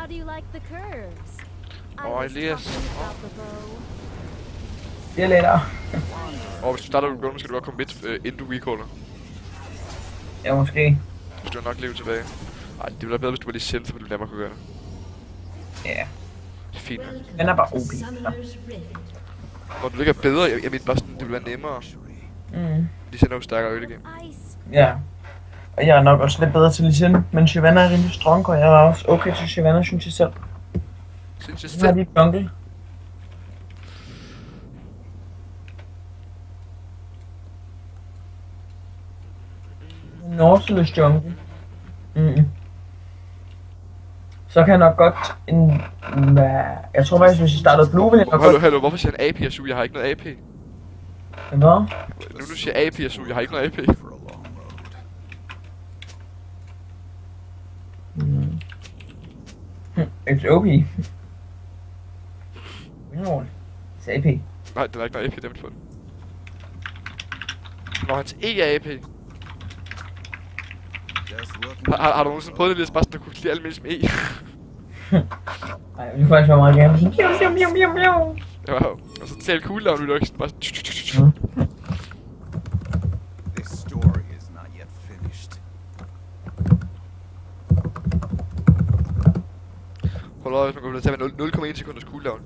do you like the curves? Elias. Det er lettere. Og hvis du starter med Gunner, skal du godt komme midt, inden du recaller. Ja, måske. Hvis du nok leve tilbage. Ej, det ville være bedre, hvis du var lige sendt, så ville du nemmere kunne gøre det. Ja. Det er fint. Den er bare OP. Når du ligger bedre, jeg mener bare sådan, det ville være nemmere. De sender jo stærkere early game. Ja. Og jeg er nok også lidt bedre til Lee Sin, men Shyvana er rimelig strong, og jeg er også okay til Shyvana, synes jeg selv. Synes jeg Så har selv? de jungle. Nautilus jungle. Så kan jeg nok godt jeg tror faktisk, hvis jeg startede blue, ville jeg nok godt... Hallo, hvorfor siger han AP og Su? Jeg har ikke noget AP. Hvad? Nu du siger AP og Su, jeg har ikke noget AP. It's OP. Windwall. It's AP. Nej, det er ikke noget AP, det på den. Når hans E er AP. Har du nogensinde prøvet det lidt, bare sådan, at kunne klire alle mennesker med E? Nej, jeg vil faktisk være meget gerne. Ja, wow. Og så tale cooldown, vil du ikke sådan bare sådan... This story is not yet finished. Hold øje, hvis man kunne tage med 0,1 sekunders cooldown.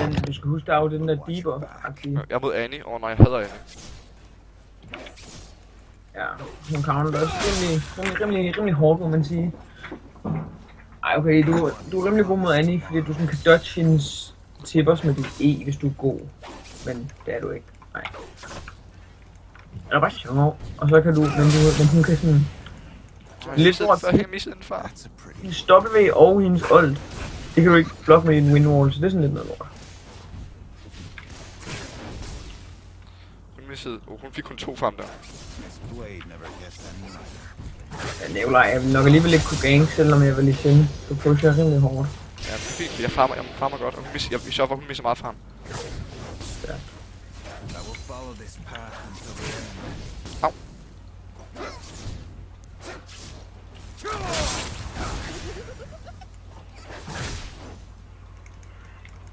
Ja, du skal huske, der er jo den der debuff-agtige. Jeg er mod Annie. Nej, jeg hader Annie. Ja, hun counter også rimelig hårdt, må man sige. Ej, okay, du er rimelig god mod Annie, fordi du sådan kan dodge hendes tippers med dit E, hvis du er god. Men det er du ikke. Nej. Eller bare sjov. Og så kan du, men hun kan sådan... Lidt over før jeg missede den far. Hendes W og hendes ult, det kan du ikke blokke med en windwall, så det er sådan lidt noget lort. Hun fik kun 2 farm der. Ja, Nævler, jeg vil nok alligevel ikke kunne gank, selvom jeg vil lige sende. Du pusher rimelig hårdt. Ja, det er fint, fordi jeg farmer godt, og vi sørger for, at hun misser meget farm. Ja. Au.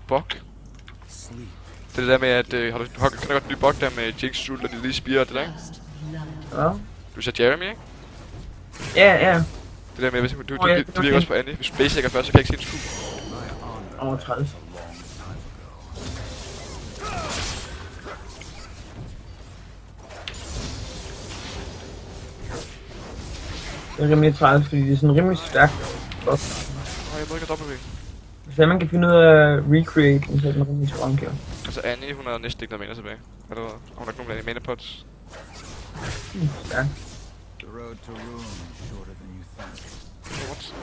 Bok. Det er det der med, at kan du godt lide bok der med Jinx Ult og de lige spirer det der, ikke? Ja. Du siger Jeremy, ikke? Ja. Det der med, hvis du virker også på Annie. Hvis du basicer først, så kan jeg ikke se en skue. Over 30. Det er rimelig træls, fordi det er sådan rimelig stærkt. Nej, jeg ved ikke at W. Hvis man kan finde ud af at recreate, så er den rimelig strong kill. Altså Annie, hun har næsten ikke noget mana tilbage. Allerede. Hun har ikke nogen mana pots. Stærkt. The road to ruin is shorter than you think. What?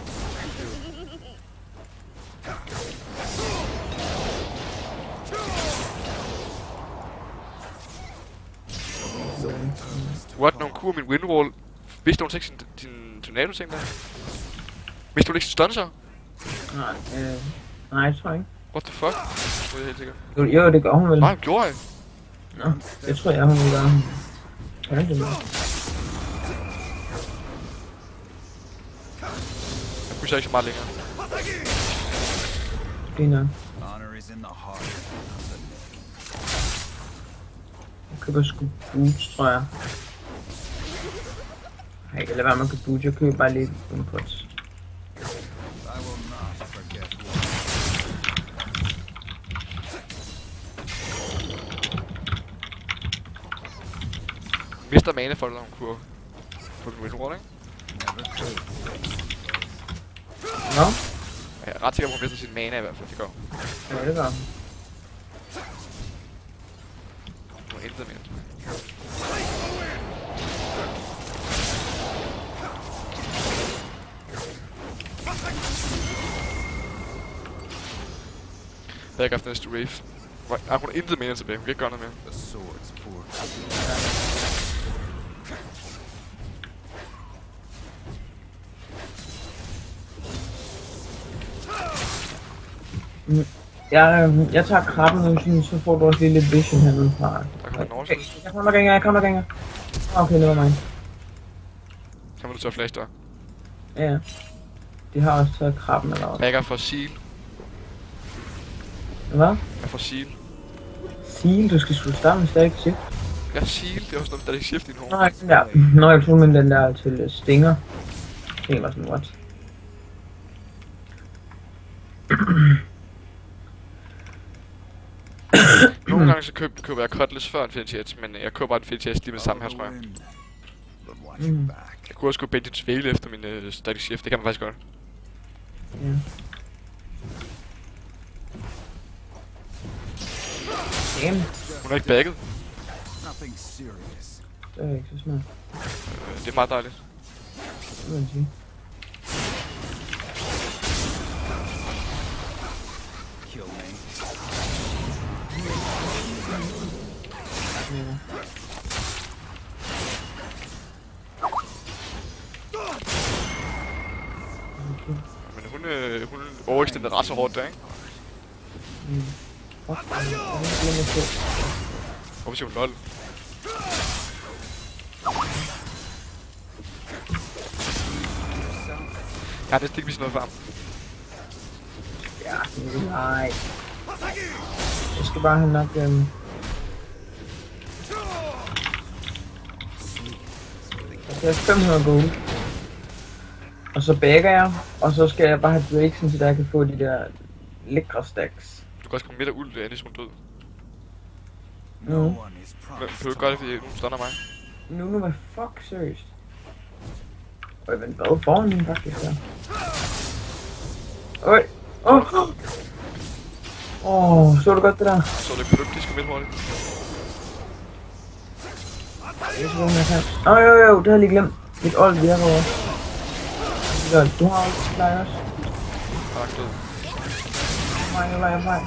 What? Nogle kur min windwall. Vidste hun ikke din tornado-ting der? Vidste hun ikke sin stunser? Nej, det tror jeg ikke. What the fuck? Det er helt sikkert. Jo, det gør hun vel. Nej, hun gjorde jeg. Nå, det tror jeg, hun vil gøre. Hvordan det med? Jeg pusher ikke så meget længere. Fint nok. Honor is in the heart. Jeg køber sgu boots, tror jeg. Jeg kan lade være med at købe boots, jeg køber bare lidt inputs. I will not forget Mister mana for det, når hun kunne få den windwall, ikke? Nå? Jeg er ret sikker på, at hun mister sin mana i hvert fald, det går. Ja, det gør hun. Hun er intet mere. Back after næste wave. Hun er intet mere tilbage, hun kan ikke gøre noget mere. the swords pour. Jeg tager krabben nu, sådan, så får du også lige lidt vision hernede fra. Der kommer en Okay, jeg kommer ganger. Okay, det var mig. Kan man så flash der? Ja. De har også taget krabben eller hvad? Bagger for seal. Hvad? Jeg får seal. Seal, du skal slutte sammen med stadig shift. Ja, seal, det er også noget, der er ikke shift i en hår. Nej, den der. Nå, jeg troede, men den der til stinger. Det var sådan, what? Nogle gange så køber jeg Cutlass før Infinity Edge, men jeg køber bare Infinity Edge lige med det samme her, tror jeg. Jeg kunne også gå Benjins Vale efter min static shift, det kan man faktisk godt. Ja. Damn. Hun er ikke bagget. Det er ikke så smart. Det er meget dejligt. Det vil jeg sige. Men hun overextendede ret så hårdt der, ikke? Fuck, Hvorfor siger hun lol? Jeg har næsten ikke vist noget varmt. ja, nej. Jeg skal bare have nok jeg skal have 500 gold. Og så bagger jeg, og så skal jeg bare have Drake, så der jeg kan få de der lækre stacks. Du kan også komme midt af uld, Anis, hun død. Nu. Men kan du gøre det, fordi hun stunner mig? Nu hvad fuck, seriøst. Øj, men hvad foran hende faktisk der? Øj, så du godt det der? Så det kryptisk og midt hurtigt. Jeg skal jeg kan. Jo, det har jeg lige glemt. Mit old virker også. Du har også plejer også. Tak, død. Jeg vej.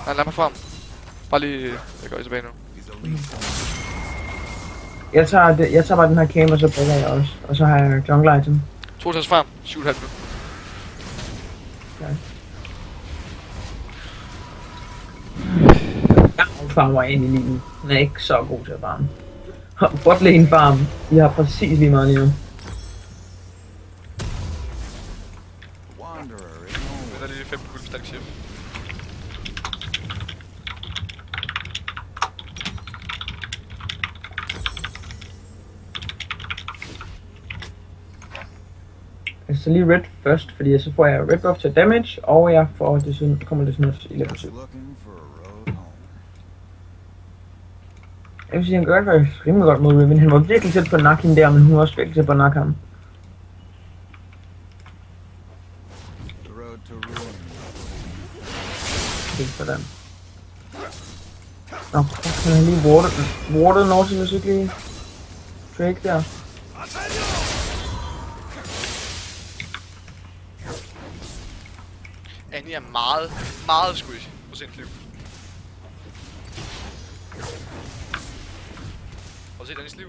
Nej, lad mig frem. Bare lige... Jeg går tilbage nu. Jeg tager bare den her camp, og så bruger jeg også. Og så har jeg jungle item. 2 tages frem. 7,5 nu. Okay. Jeg farmer ind i livet. Den er ikke så god til at farme. Botlane farm. De har præcis lige meget lige nu. Det er lige 5 guld stack shift. Jeg skal lige red først, fordi så får jeg red buff til damage, og jeg får desuden, kommer desuden også i level 7. Jeg vil sige, han gør faktisk rimelig godt mod Riven. Han var virkelig tæt på at nakke hende der, men hun var også virkelig tæt på at nakke ham. Okay, sådan. Nå, kan han lige warded Naughty, hvis ikke lige Drake der. Annie er meget squishy på sin liv. Har du set Annies liv?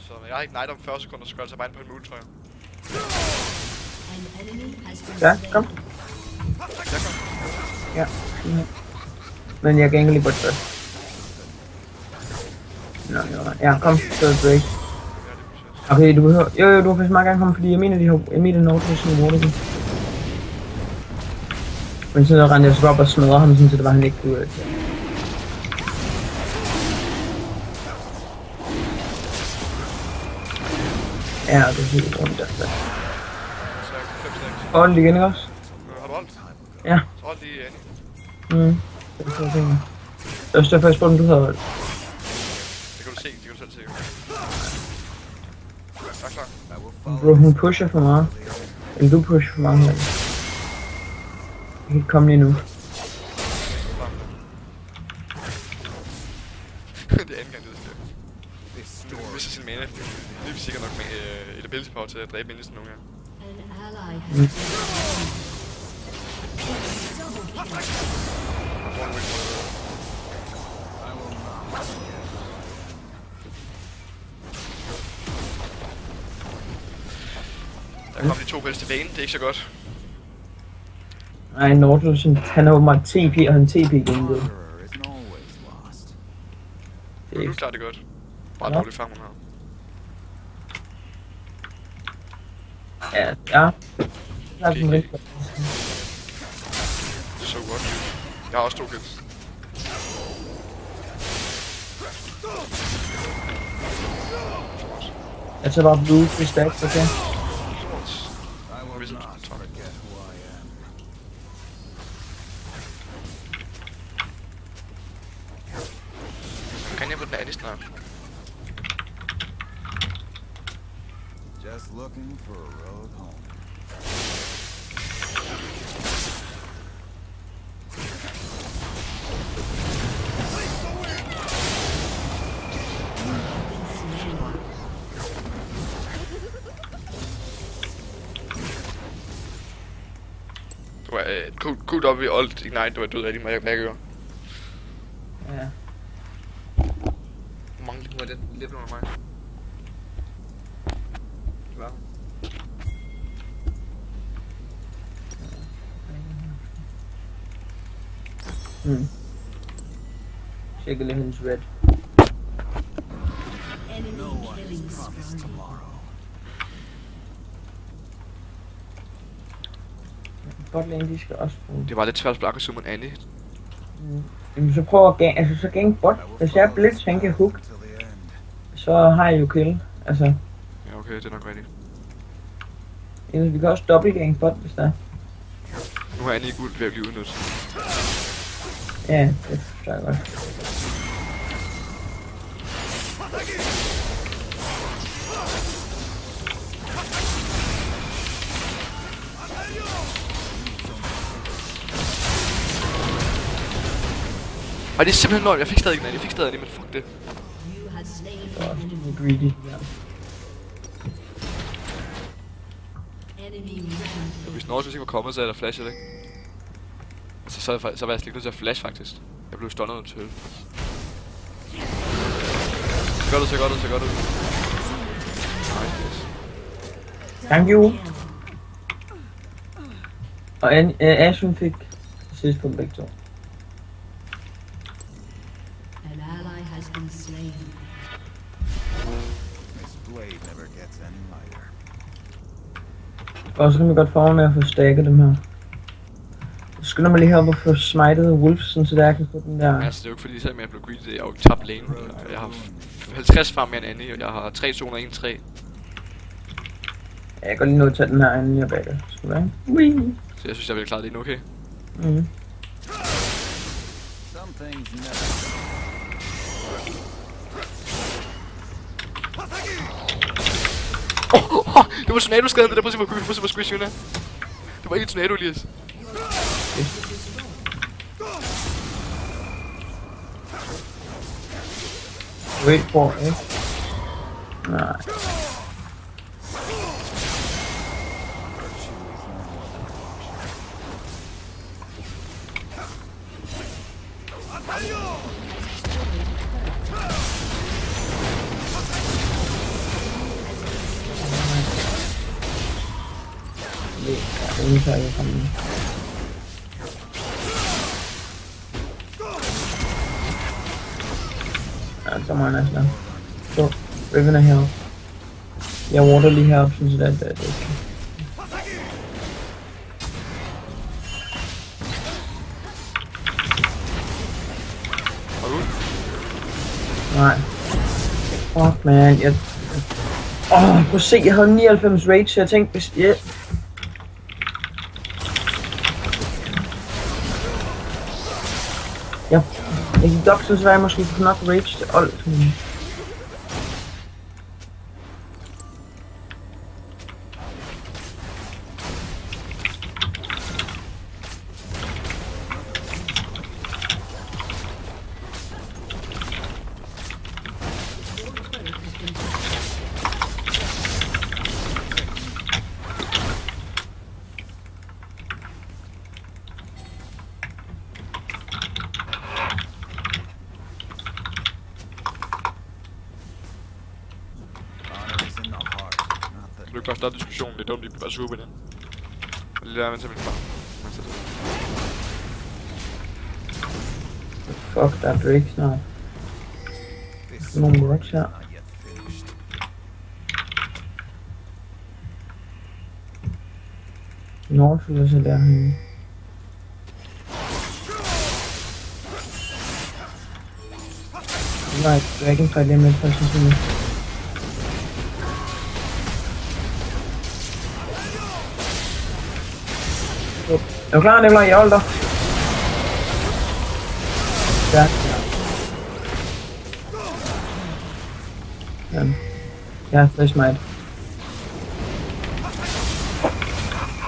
Så jeg har ikke night om 40 sekunder, så gør jeg altså bare ind på en mule, tror jeg. Ja, kom. Ja. Men jeg gænger lige bort først. Nå, ja, kom, så er det Drake. Okay, du behøver... Jo, du har faktisk meget gerne komme, fordi jeg mener, de har... Jeg mener, Naughty er sådan water. Men så rendte jeg så op og smadrede ham, sådan, så det var han ikke kunne... Ja, det er helt rundt der. Hold igen, ikke også? Har du holdt? Ja. Så hold lige Annie. Det er så fint. Jeg synes, faktisk på, om du havde holdt. Det kan du se, det kan du selv se. Klar. Bro, hun pusher for meget. Eller du pusher for meget her. Jeg kan ikke komme lige nu. Det er anden gang, det sker. Du mister sin mana. Det er sikkert nok med et ability power til at dræbe mindst nogle gange. Der kom de 2 pels til Vayne, det er ikke så godt. Nej, Nortus, han har åbenbart TP, og han TP igen. Wanderer isn't always lost. Nu klarer det godt. Bare Nå. dårlig fang, hun har. Ja, ja. Jeg har sådan rigtig. Så godt. Jeg har også 2 kills. Jeg tager bare blue, free stacks, okay? I will not forget who I am. Kan jeg på den anden snart? Just looking for a road home. Du er cool op i Old Ignite, du er død rigtig meget, jeg gør. Ja. Hvor mange liv er det? Lidt under mig. Hvad? Tjekke lige hendes red. No one is promised tomorrow. Botlane, de skal også bruge. Det var lidt svært at spille aggressiv mod Annie. Jamen, så prøv at gang, altså så gang bot. Hvis jeg Blitz, han kan hook, Till the end. så har jeg jo kill. Altså, Ja, okay, det er nok rigtigt. ellers vi kan også dobbelt gang bot, hvis der er. Nu har Annie guld ved at blive udnyttet. Ja, det forstår jeg godt. Ej, det er simpelthen løgn. Jeg fik stadig ikke en Annie, men fuck det. Det er også lidt greedy. Ja. Hvis Nortus ikke var kommet, så er der flash, ikke? Altså, så var jeg slet ikke nødt til at flash, faktisk. Jeg blev stunnet til. Så godt ud. Nice. Thank you. Og Ashen fik sidst på begge to. An ally has been slain. This blade never gets any lighter. Og så kan vi godt få med at få stacket dem her. Jeg skynder mig lige her op og få smited Wolf, sådan så der jeg kan få den der. Men altså, det er jo ikke fordi, selvom jeg blev greedy, jeg har jo ikke tabt lane. Jeg har 50 farm mere end Annie, og jeg har 3 zoner, 1 3. Ja, jeg går lige nu at tage den her, inden jeg backer. Skal du have? Wee. Så jeg synes, jeg vil klare det nu, okay? Mhm. Some things never. Det var tornado-skaden, det der. Prøv at se, hvor squishy hun er. Det var ikke en tornado, Elias. Wait for it. Nej. Ingen tager fra mig. Ja, så meget nice der. Så, Riven er heroppe. Jeg water lige heroppe, sådan så det er okay. Har du? Nej. Fuck man, jeg... prøv at se, jeg havde 99 rage, så jeg tænkte, hvis... Yeah. Jeg gik op, så jeg måske kunne nok rage til alt. Honor is in the heart, not the Du kan godt starte diskussionen. Det er dumt, at vi bare super på den. Og det der, man simpelthen bare. Altså, Fuck, der er Drake snart. Nogle works her. Not yet finished. Nautilus er derhenne. Det var et Dragonfly lige med et sandsynligt. Er du klar, Nikolaj? Jeg holder dig. Ja. Ja. Ja, flashmight.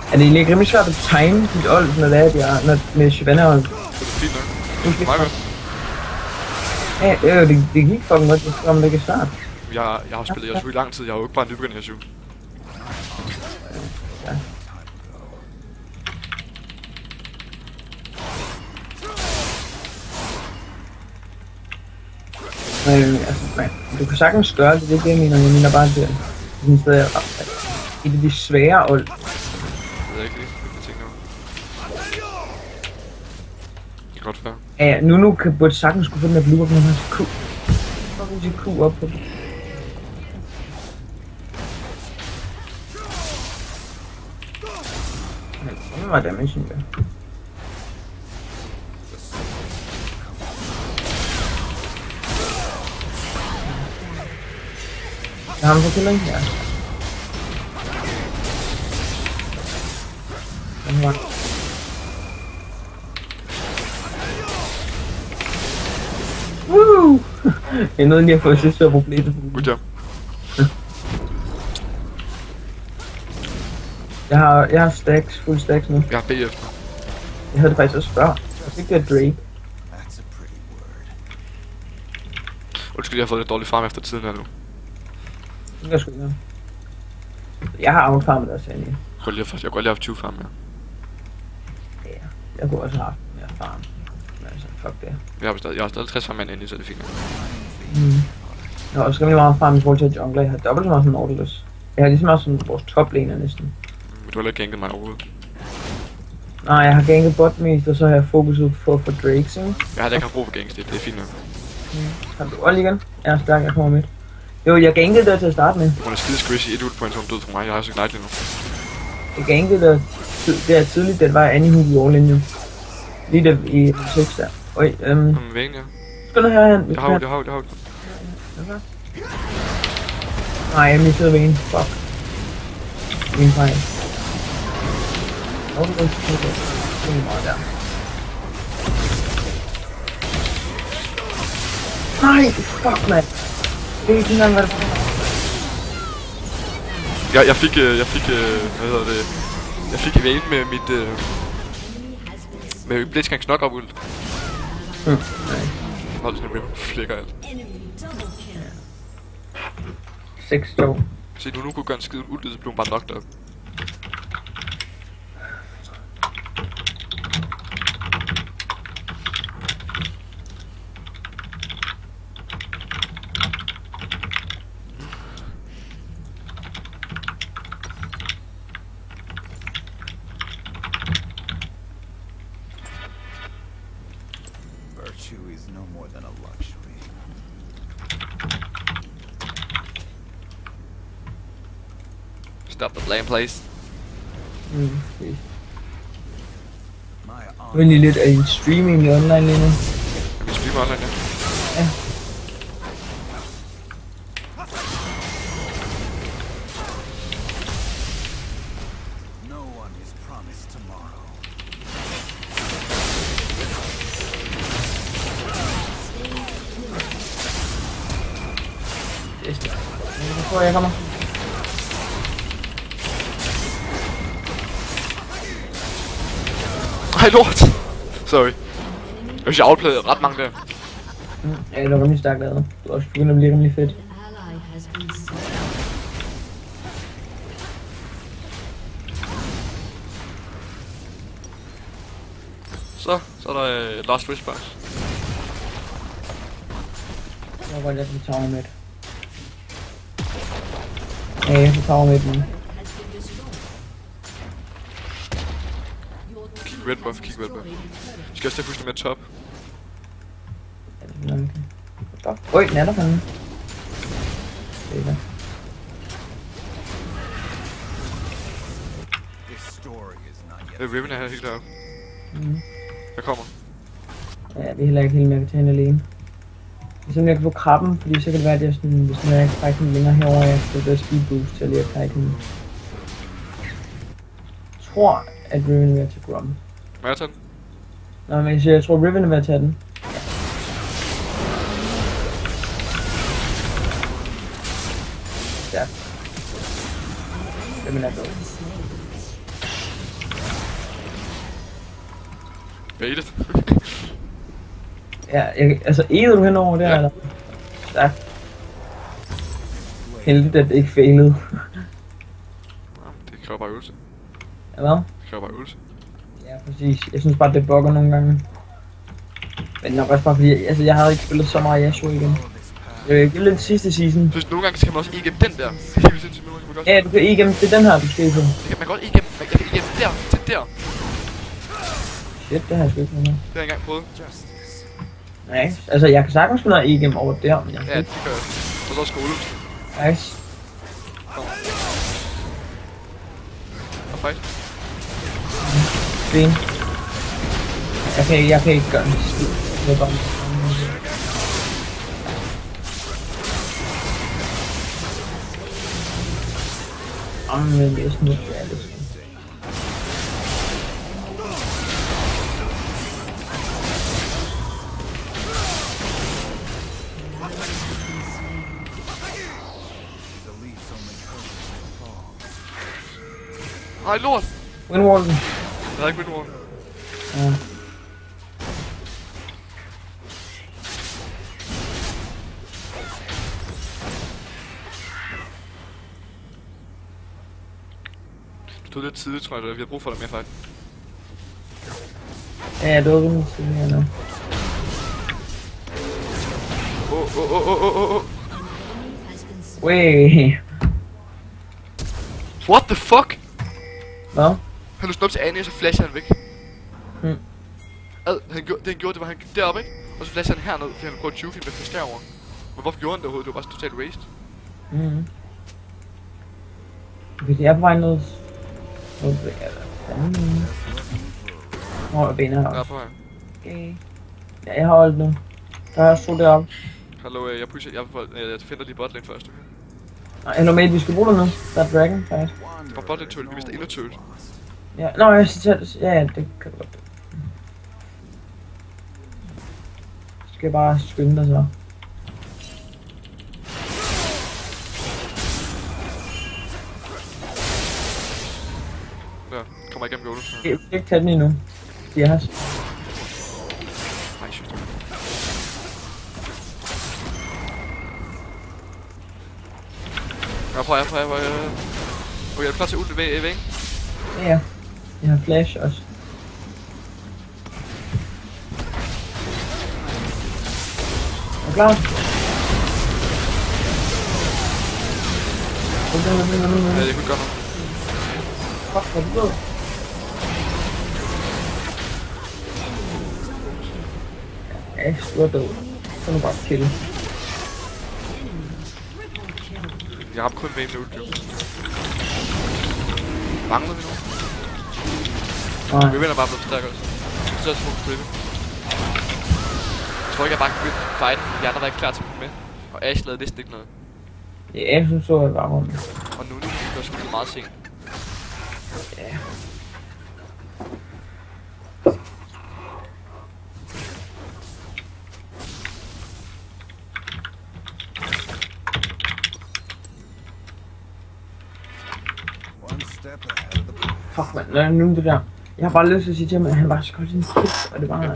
Er det egentlig ikke rimelig svært at tegne dit old, når det er, at jeg når med Shyvana og... det er fint nok. Meget godt. Ja, det gik fucking godt, om det ikke er svært. Jeg har spillet Yasuo i lang tid. Jeg er jo ikke bare en nybegynder i Yasuo. Ja. Altså, man, du kan sagtens gøre det, det er det, jeg mener. Jeg mener bare, at det er sådan sted, et af de svære old. Det ved jeg ikke lige, hvilke ting nu. Det er godt fair. Ja, nu kan burde sagtens kunne få den her blue op, når man har Q. Fucking sige Q op på det. Hvor var damage der? Jeg har ham på killing her. Den var. Woo! Jeg nåede lige at få sidste af problemet. Good job. Jeg har stacks, full stacks nu. Jeg har BF. Jeg havde det faktisk også før. Jeg fik det af Drake. That's a pretty word. Undskyld, jeg har fået lidt dårlig farm efter tiden her nu. Det kan sgu ikke. Jeg har outfarmet også egentlig. Jeg kunne lige have 20 farm mere. Ja, jeg kunne også have haft mere farm. Men altså, fuck det. Jeg har stadig 60 farm mere endelig, så det fik jeg. Jeg har også rimelig meget farm i forhold til jungler. Jeg har dobbelt så meget som Nautilus. Jeg har ligesom også sådan vores toplaner næsten. Men du har ikke ganket mig overhovedet. Nej, jeg har ganket bot mest, og så har jeg fokuset på at få Drakes, ikke? Jeg har ikke haft brug for ganks, det er fint nok. Har du Olli igen? Jeg er stærk, jeg kommer midt. Jo, jeg gankede der til at starte med. Hun er skide squishy, 1 ult point, så hun død for mig. Jeg har så Ignite lige nu. Jeg gankede der tidligt, det var Annie Hook i all-in jo. Lige der i 6 der. Oj, Vægen, ja. skal du herhen? Jeg har ult. Okay. Nej, jeg missede vejen. Fuck. Min fejl. Nå, det er meget der. Nej, fuck, mand. Det er ikke engang, hvad det er. Jeg fik, hvad hedder det? Jeg fik Vayne med mit, med Blitzcrank knock up ult. Nej. Hold sådan en rip, flækker alt. 6-2. Se, nu kunne gøre en skide ult, så blev hun bare knocked up. Virtue is no more than a luxury. Stop the blame, please. Okay. My Nu er lige lidt af en streaming i online lige nu. Vi streamer online, ja. Ja. no one is promised tomorrow. Yes, jeg tror, jeg kommer. Ej, lort! Sorry. Jeg outplayede ret mange der. Ja, det var rimelig stærkt lavet. Det var også begyndt at blive rimelig fedt. Ally has been slain. Så er der Last Wish Box. Jeg var godt, jeg kan tage med. Ja, jeg kan tage med den. Has been destroyed. Your Kig red buff, kig red buff. Vi skal også til at push med top. Ja, det bliver nok. Godt. Øj, den er der fandme. Det er der. This story is not yet. Riven er her helt deroppe. Jeg kommer. Ja, det er heller ikke helt mere, at tage hende alene. Hvis jeg kan få krabben, fordi så kan det være, at jeg sådan, hvis jeg ikke trækker hende længere herover, jeg skal gøre speed boost til at lige at trække hende. Jeg tror, at Riven er ved at tage Grom. Må jeg tage den? Nå, men jeg tror, Riven er ved at tage den. Ja. Riven er død. Baitet. Ja, altså egede du henover der, Ja. eller? Ja. Heldigt, at det ikke failede. Det kræver bare øvelse. Ja, hvad? Det kræver bare øvelse. Ja, præcis. Jeg synes bare, det bugger nogle gange. Men nok også bare fordi, altså jeg havde ikke spillet så meget Yasuo igen. Det er lidt sidste season. Så nogle gange skal man også igennem den der. Det er helt sindssygt, nogle gange kan man godt. Ja, du kan igennem, det er den her, du skal på. Det kan man godt igennem. Man kan igennem der til der. Shit, det har jeg sgu ikke med. Det har jeg engang prøvet. Nej, altså jeg kan sagtens finde noget igennem over der, men jeg Ja, det gør jeg. Og så skole. Nice. Og fight. Fint. Jeg kan ikke gøre en skid. Det er bare... Men det er sådan lidt realist. Nej, lort! Windwallen. Jeg havde ikke windwallen. Ja. Du stod lidt tidligt, tror jeg, vi har brug for dig mere fight. Ja, det var rimelig tidligt her nu. Wey. What the fuck? Hvad? Han løste op til Annie, og så flasher han væk. Hmm. Det han gjorde, det var, han gik deroppe, ikke? Og så flasher han herned, fordi han prøvede at 20 med flash derovre. Men hvorfor gjorde han det overhovedet? Det var bare totalt waste. Okay, jeg er på vej ned. Hvor er der fanden? Hvor er benet her? Jeg er på vej. Okay. Ja, jeg har holdt nu. Så har jeg stået deroppe. Hallo, jeg pusher, jeg finder lige botlane først, okay? Nej, hello mate, vi skal bruge det nu. Der er dragon, faktisk. Det var botlane tøl, vi mister endnu tøl. Ja, nå, jeg skal tage... Ja, det kan du godt. Skal jeg bare skynde dig så. Ja, kommer igennem golden. Jeg kan ikke tage den endnu. De er her. Nej, shit. Jeg prøver. Okay, er du klar til ult ved, ikke? Ja, jeg har flash også. Er du klar? Ja, jeg kunne gøre noget. Fuck, hvor er du død? Ja, du er død. Så er du bare kill. Jeg ramte kun med ult, jo. Mangler vi nu? Nej. Vi vinder bare blevet stærkere også. Så er det fokus på det. Jeg tror ikke, jeg bare kan begynde fighten, fordi de andre var ikke klar til at komme med. Og Ash lavede næsten ikke noget. Ja, jeg synes så, jeg var rundt. Og nu er det sgu meget sent. Ja. Fuck man, lad nu det der. Jeg har bare lyst til at sige til ham, at han var så godt i en skidt, og det var... Ja,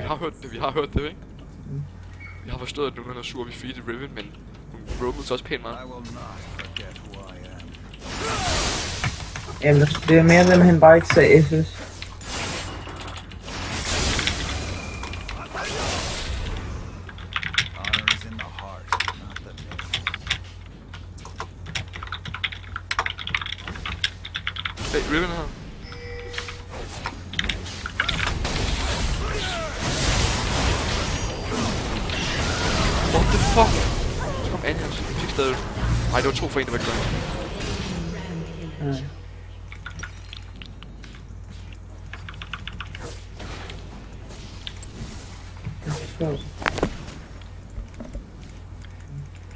vi har hørt det, ikke? Jeg har forstået, at nu er han sur, vi feedede Riven, men hun roamede så også pænt meget. Jamen, det er mere dem, han bare ikke sagde SS. Hey, Riven her. Fuck! Så kom Anja også. Jeg fik stadig. Nej, det var 2 for 1, der var ikke godt. Nej. Jeg forstår.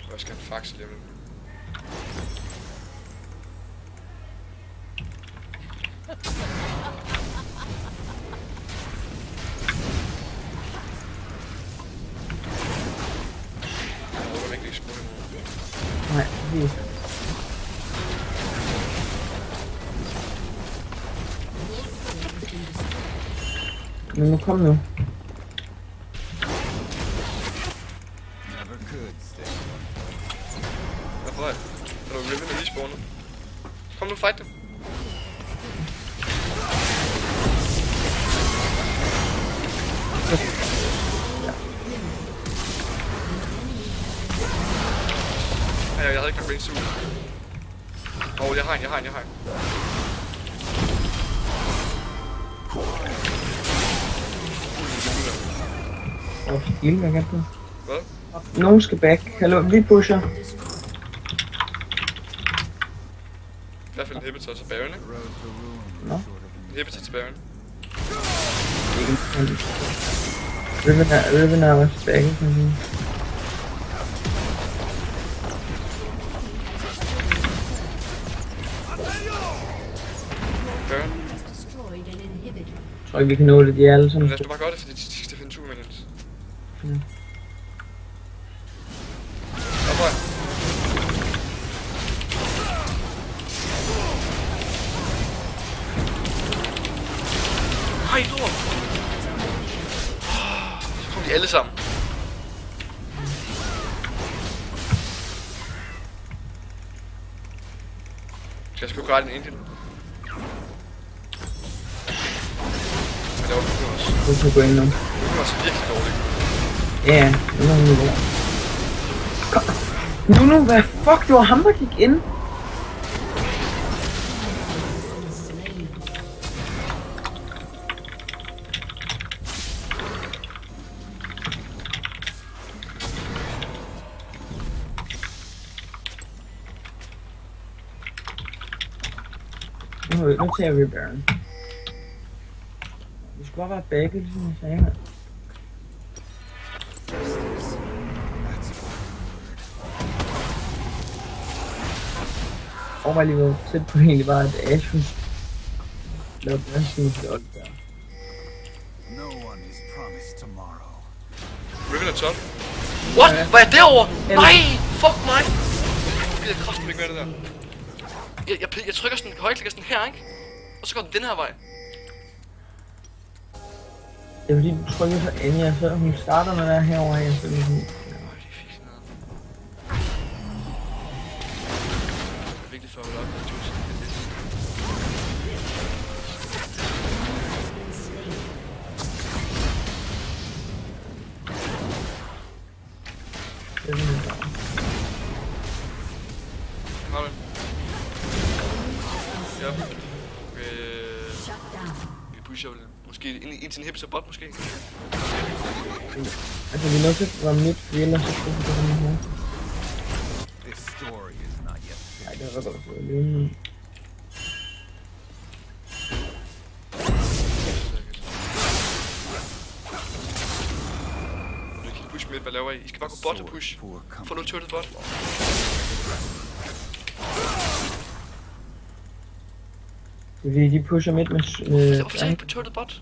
Så jeg skal have en fax lige om lidt. Nej, lige. Men nu kom nu. Never could stay. Hvad for dig? Er du Riven lige spawnet? Kom nu, fight dem. Ja, jeg havde ikke range suit. Jeg har en. Skille, hvad kan du? Hvad? Nogen skal back. Hallo, vi pusher. I hvert fald en Hippolyta til Baron, ikke? Road to ruin No. short of a new Hippolyta til Baron. Riven er også back, kan man sige. Baron. Destroyed an inhibitor. Jeg tror ikke, vi kan nå det, de er alle sammen. Lad os nu bare gøre det, fordi de skal finde 2 minions. Ja. Kom på. Hej, lort! Så kom de alle sammen. Skal jeg sgu gøre den Indian? Jeg laver det også. Du kan gå ind nu. Det var så virkelig dårligt. Ja, nu er hun nu. Nu, hvad fuck, det var ham, der gik ind. Nu tager vi Baron. Det skulle bare være begge, ligesom jeg sagde. Og var lige været tæt på egentlig bare, at Ashes lavede sådan flot der. No one is promised tomorrow. Riven er top. What? Var jeg derovre? Nej! Fuck mig! Jeg gider kraften ikke med det der. Jeg trykker sådan, højreklikker sådan her, ikke? Og så går den den her vej. Det er fordi, du trykker på Anja, så hun starter med at være herovre, og så er det sådan. Det fik sådan noget. Det er vigtigt for at holde op med juice. Det er sådan der. Har du den? Ja. Shut down. Vi pusher vel måske ind til en hipster bot måske. Altså, vi er nødt til at være midt, for ellers så skal vi gå sådan her. This story is not yet Nej, finished. det er godt at få alene. Du kan push midt, hvad laver I? I skal bare gå bot og push. Poor Få nu turret bot. Det er fordi, de pusher midt med... Hvorfor tager I på turret bot?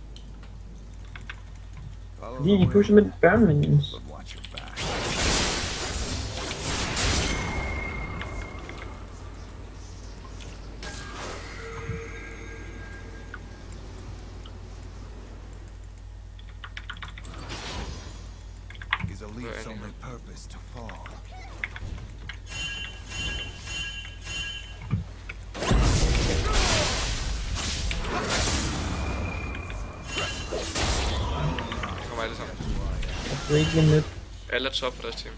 Follow Fordi the de pusher wind, midt Baron minions. but watch your back. Is a leaf's only purpose to fall? De kommer alle sammen. Og break lige midt. Alle er top på deres team.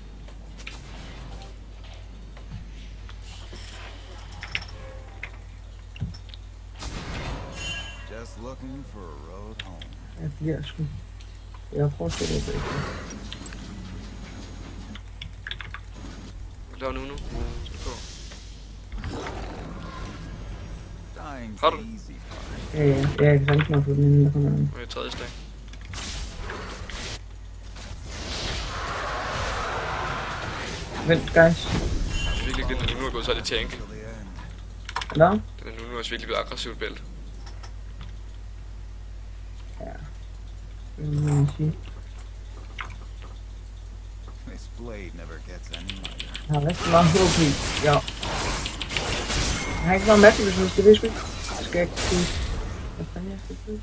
Just looking for a road home. Ja, de er sgu. Jeg prøver at se det. Gør nu. På. Dying's Har du? the easy part. Ja, jeg kan sagtens nok få den inden der kommer nogen. Nu er jeg tredje slag. Vent, guys. Jeg synes virkelig ikke, den nu er gået så er det tank. Till the end. Eller? Den er nu også virkelig blevet aggressivt bælt. Ja. Mm, sige. This blade never gets any lighter. Jeg har rigtig meget HP. Ja. Jeg har ikke meget magic, hvis det er sgu ikke. Jeg skal ikke sige. Hvad fanden jeg skal købe?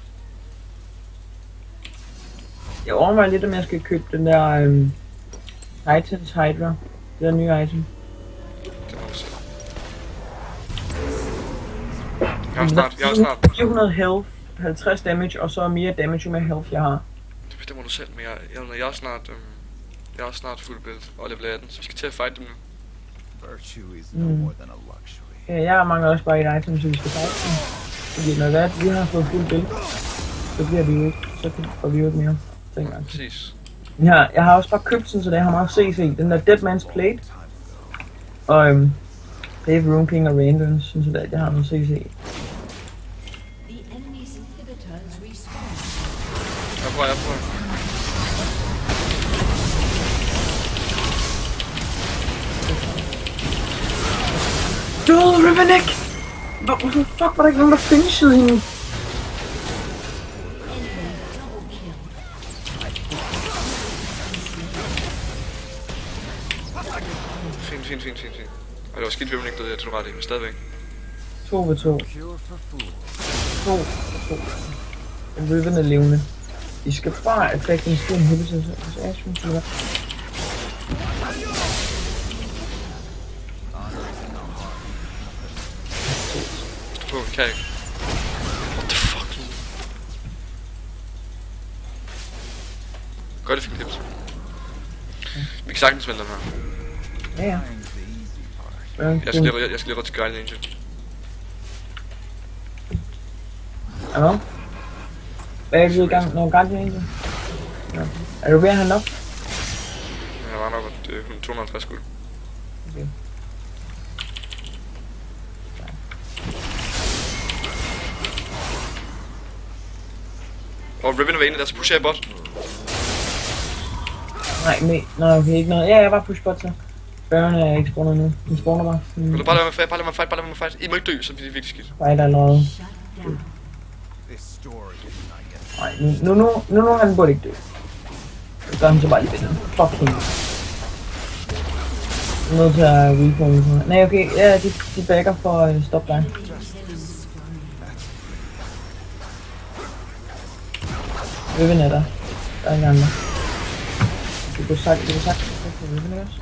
Jeg overvejer lidt, om jeg skal købe den der Titans Hydra. Det der nye item. Det må du se. Jeg har snart. 400 health, 50 damage, og så mere damage, jo mere health jeg har. Det bestemmer du selv, men jeg er snart fuld bælt og level 18, så vi skal til at fight dem nu. Virtue is no more than a luxury. Ja, jeg mangler også bare et item, så vi skal fight dem. Fordi når det er, at vi har fået fuld build, så bliver vi jo ikke, så får vi jo ikke mere. Dengang. Præcis. Jeg har også bare købt sådan, så det har meget CC. Den der Dead Man's Plate. Og Dave, Rune King og Random, synes jeg, at jeg har noget CC. The enemy's inhibitor is respawned. Jeg prøver. Dude, Rivenek! Hvorfor fuck var der ikke nogen, der finishede hende? Fint. Og det var skidt, vi ikke døde, jeg tror ret i, men stadigvæk. 2 ved 2. Cure for fools. 2. Riven er levende. I skal bare attack den store inhibitor, så Ashwin til det. Stå på, kan jeg ikke. What the fuck? Gør det, fik tips. Vi kan sagtens vælge den her. Ja. Dying's the easy part. Jeg skal lige ret til Guardian Angel. Hallo? Hvad er du i gang? Nå, Guardian Angel? Ja. Er du ved at have nok? Jeg var nok, at det er 250 guld. Okay. Og Riven er inde der, så pusher jeg bot. Nej, okay, ikke noget. Ja, jeg var pushbot så. Børn er ikke spawnet nu. Den spawner bare. Vil du bare lade mig fight, I må ikke dø, så bliver det virkelig skidt. Fight allerede. Shut down. This story is not yet. Nej, nu han burde ikke dø. Så gør han så bare lige ved den. Fuck hende. Jeg er nødt til at repo. Nej, okay, ja, de backer for at stoppe dig. Riven er der. Der er ingen andre. Du kunne sagt for Riven også.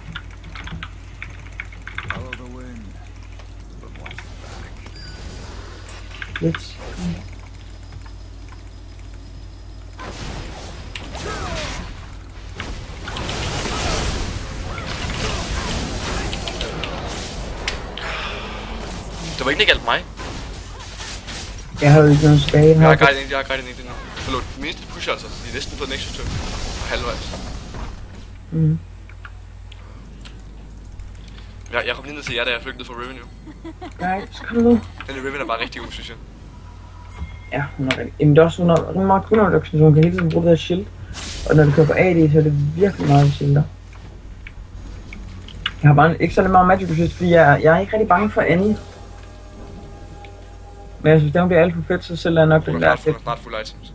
Follow the wind. But watch your back. Lidt. Det var ikke alt mig. Jeg har jo ikke noget tilbage. Jeg har Guardian Angel nu. Forlåt, det mindste push altså. De er næsten fået Nexus turn. Og halvvejs. Mm. Jeg kom lige ned til jer, da jeg flygtede fra Riven jo. Guys, kom nu. Den Riven er bare rigtig god, synes jeg. Ja, hun er rigtig. Jamen det er også hun er meget kun reduction, så hun kan hele tiden bruge det her shield. Og når du kører på AD, så er det virkelig meget shielder. Jeg har bare ikke så meget magic resist, fordi jeg er ikke rigtig bange for Annie. Men jeg synes, det bliver alt for fedt, så selv er nok Hun den er der snart fuld items.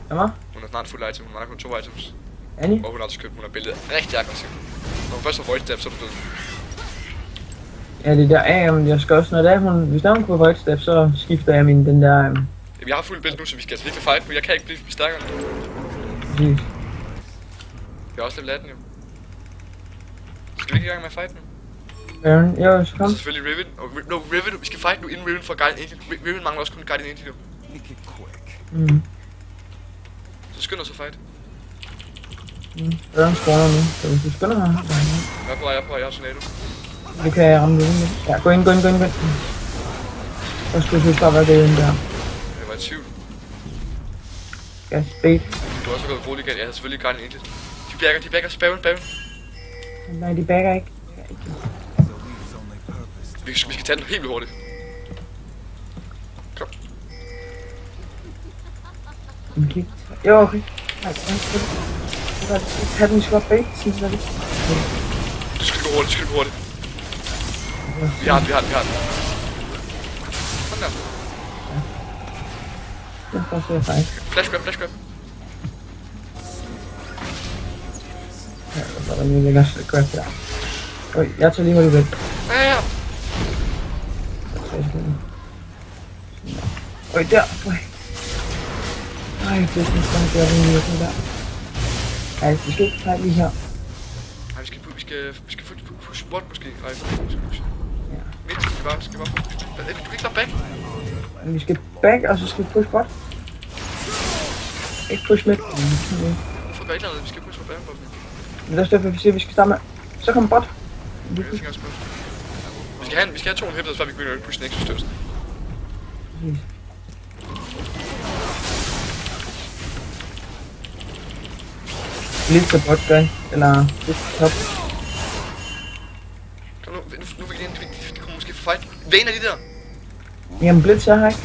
Hvad? Hun er snart fuld item. Hun har kun 2 items. Annie? Og hun har også købt, hun har billedet rigtig aggressivt. Når hun først har void step, så er du død. Ja, det der men jeg skal også, når det er, hvis der er hun kunne void step, så skifter jeg den der Jamen, jeg har fuld build nu, så vi skal altså virkelig fight, for jeg kan ikke blive stærkere. præcis. Jeg er også level 18 jo. Skal vi ikke i gang med at fight nu? Jo, så kom. Så selvfølgelig Riven. Og Riven, vi skal fight nu inden Riven for Guardian Angel. Riven mangler også kun Guardian Angel jo. Make it quick. Så skynd os at fight. Der er en spawner nu, så hvis du skynder mig. Jeg er på vej, jeg har tornado. Det kan jeg ramme lidt med. Ja, gå ind. Så skal du bare være det inde der. Jeg var i tvivl. Ja, bait. Du har også gået roligt igen. Jeg havde selvfølgelig Guardian Angel. De backer, spawn. Nej, de backer ikke. So Vi skal tage den helt vildt hurtigt. Kom. Okay. Jo, okay. Nej, tag den, vi skal bare bait, synes jeg. Du skal gå hurtigt, Vi har den. Sådan der. Det er faktisk faktisk. Flash grab. Ja, så er der lige lækker grab der. Øj, jeg tager lige hurtigt væk. Ja. Øj, der. Øj. Nej, det er sådan en der lige der. Ej, vi skal ikke tage lige her. Nej, vi skal push bot måske. Nej, vi skal push. Ja. Midt, skal bare push. Du kan ikke lade back. Men vi skal back, og så skal vi push bot. Ikke push midt. Hvorfor gør et eller andet, vi skal push for back. Men det er derfor, vi siger, at vi skal starte med. Så kommer bot. Jeg tænker også godt. Vi skal have 2 inhibitors, før vi begynder at pushe Nexus størst. Præcis. Lidt til bot, gør I? Eller lidt til top? Kom nu vil vi lige de kommer måske for fight. Vayne er de der. Jamen, Blitz er her ikke.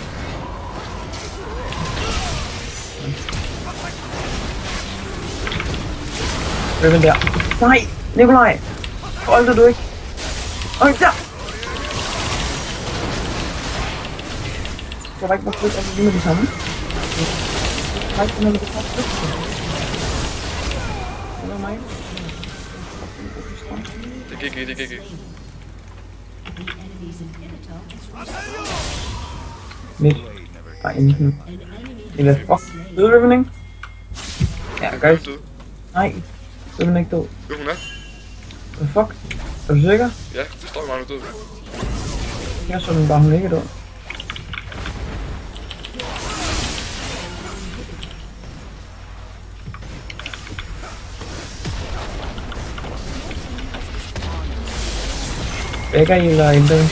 Riven der. Nej, Nikolaj! Holder du ikke? Øj, der! Så der ikke bare flytte, altså lige med det samme. Nej, den er med det samme. Det er mig. Det er GG. The enemy's inhibitor is restored. Midt. Nej, enten. An enemy Det er fuck. Død Riven, ikke? Ja, guys. Død. Nej. Riven er ikke død. Jo, hun er. Hvad fuck? Er du sikker? Ja, det står jo meget død. Jeg så den bare, hun ikke er død. Begge healer er ændret.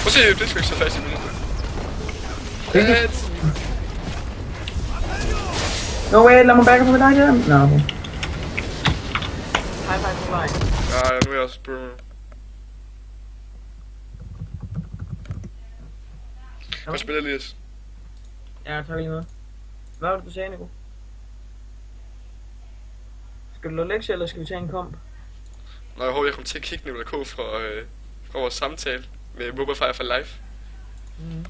Prøv at se, det skal ikke så fast i minutter. No way, lad mig backe på dig der. Nå, okay. High five på vej. Ja, nu er jeg også på. Kan spille Elias? Ja, tak lige noget. Hvad var det, du sagde, Nico? Skal du lade lektie, eller skal vi tage en komp? Nå, jeg håber, jeg kommer til at kigge Nicolai K fra vores samtale med Mobile Fire for Life. Mhm.